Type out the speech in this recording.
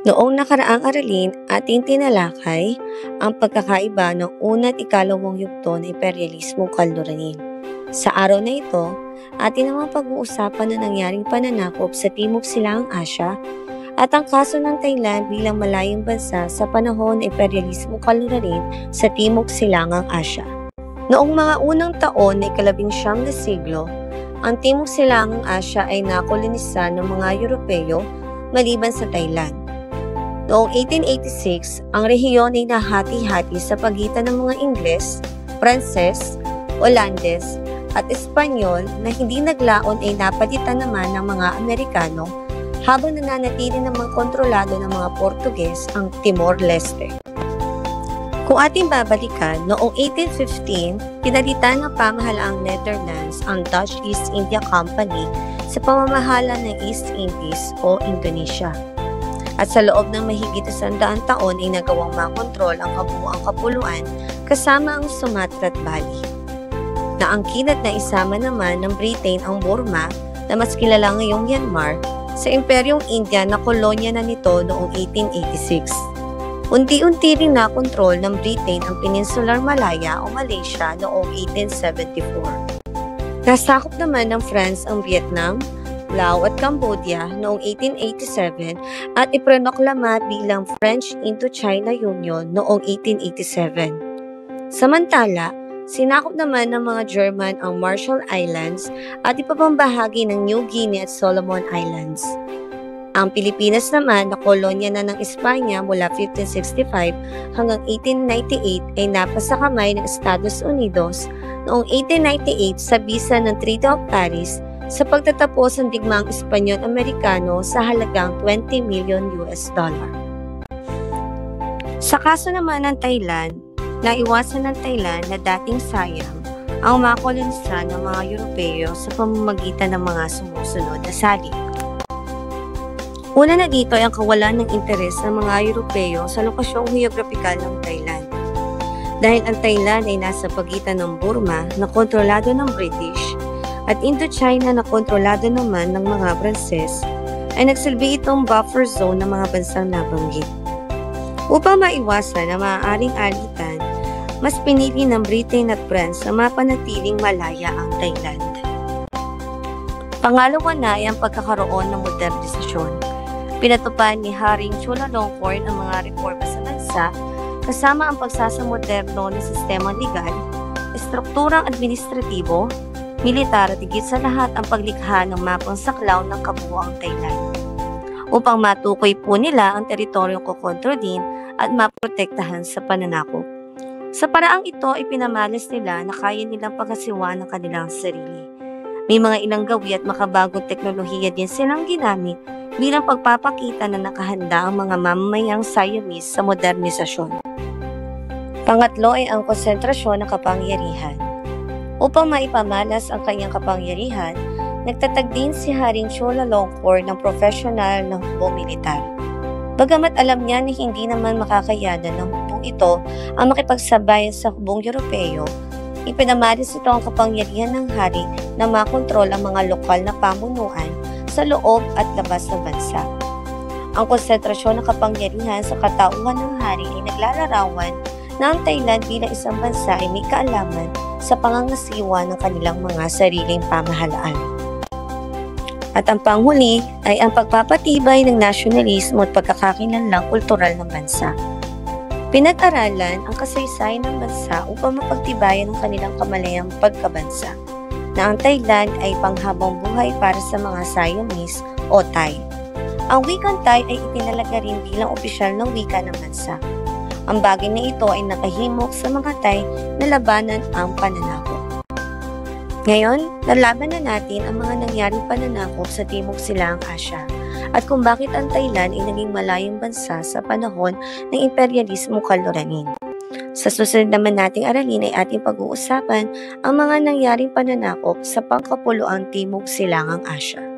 Noong nakaraang aralin, ating tinalakay ang pagkakaiba ng una at ikalawang yugto ng imperialismo kaluranin. Sa araw na ito, atin namang pag-uusapan na nangyaring pananakop sa Timog Silangang Asya at ang kaso ng Thailand bilang malayong bansa sa panahon ng imperialismo kaluranin sa Timog Silangang Asya. Noong mga unang taon ng ika-19 na siglo, ang Timog Silangang Asya ay nakolonisa ng mga Europeo maliban sa Thailand. Noong 1886, ang rehiyon ay nahati-hati sa pagitan ng mga Ingles, Pranses, Olandes, at Espanyol na hindi naglaon ay napalitan naman ng mga Amerikano habang nananatili namang kontrolado ng mga Portuges ang Timor-Leste. Kung ating babalikan, noong 1815, pinalitan ng pamahalaang Netherlands ang Dutch East India Company sa pamamahala ng East Indies o Indonesia. At sa loob ng mahigit 100 taon ay nagawang makontrol ang kabuuang kapuluan kasama ang Sumatra at Bali. Naangkinat na isama naman ng Britain ang Burma na mas kilala ngayong Myanmar sa Imperyong India na kolonya na nito noong 1886. Unti-unti rin nakontrol ng Britain ang Peninsular Malaya o Malaysia noong 1874. Nasakop naman ng France ang Vietnam, Laos at Cambodia noong 1887 at ipronoklama bilang French Indochina Union noong 1887. Samantala, sinakop naman ng mga German ang Marshall Islands at iba pang bahagi ng New Guinea at Solomon Islands. Ang Pilipinas naman na kolonya na ng Espanya mula 1565 hanggang 1898 ay napasa kamay ng Estados Unidos noong 1898 sa bisa ng Treaty of Paris sa pagtatapos ng digmaang Espanyol-Amerikano sa halagang $20 million. Sa kaso naman ng Thailand, naiwasan ng Thailand na dating sayang ang makolonisa ng mga Europeo sa pamamagitan ng mga sumusunod na salik. Una na dito ay ang kawalan ng interes ng mga Europeo sa lokasyong geograpikal ng Thailand. Dahil ang Thailand ay nasa pagitan ng Burma na kontrolado ng British at Indochina na kontrolado naman ng mga Pranses, ay nagsilbi itong buffer zone ng mga bansang nabanggit. Upang maiwasan na maaaring alitan, mas pinili ng Britain at France na mapanatiling malaya ang Thailand. Pangalawa na ay ang pagkakaroon ng modernisasyon. Pinatupad ni Haring Chulalongkorn ang mga reforma sa bansa kasama ang pagsasamoderno ng sistemang legal, estrukturang administratibo, militar at higit sa lahat ang paglikha ng mapang saklaw ng kabuuang Thailand. Upang matukoy po nila ang teritoryong kukontrolin at maprotektahan sa pananakop. Sa paraang ito, ipinamalas nila na kaya nilang pagkasiwa ng kanilang sarili. May mga ilang gawi at makabagong teknolohiya din silang ginamit bilang pagpapakita na nakahanda ang mga mamamayang Siamese sa modernisasyon. Pangatlo ay ang konsentrasyon ng kapangyarihan. Upang maipamalas ang kanyang kapangyarihan, nagtatag din si Haring Chulalongkorn ng profesional na hukbong militar. Bagamat alam niya na hindi naman makakayanan ng hukbong ito ang makipagsabayan sa hukbong Europeo, ipinamalas ito ang kapangyarihan ng hari na makontrol ang mga lokal na pamunuan sa loob at labas ng bansa. Ang konsentrasyon ng kapangyarihan sa katauhan ng hari ay naglalarawan na ang Thailand bilang isang bansa ay may kaalaman sa pangangasiwa ng kanilang mga sariling pamahalaan. At ang panghuli ay ang pagpapatibay ng nasyonalismo at pagkakakilanlang kultural ng bansa. Pinag-aralan ang kasaysayan ng bansa upang mapagtibayan ang kanilang kamalayang pagkabansa, na ang Thailand ay panghabang buhay para sa mga Siamese o Thai. Ang wikang Thai ay itinalaga rin bilang opisyal ng wika ng bansa. Ang bagay na ito ay nakahimok sa mga Thai na labanan ang pananakop. Ngayon, nalaban na natin ang mga nangyaring pananakop sa Timog Silangang Asya at kung bakit ang Thailand ay naging malayong bansa sa panahon ng imperialismo kaluranin. Sa susunod naman nating aralin ay ating pag-uusapan ang mga nangyaring pananakop sa pangkapuluang Timog Silangang Asya.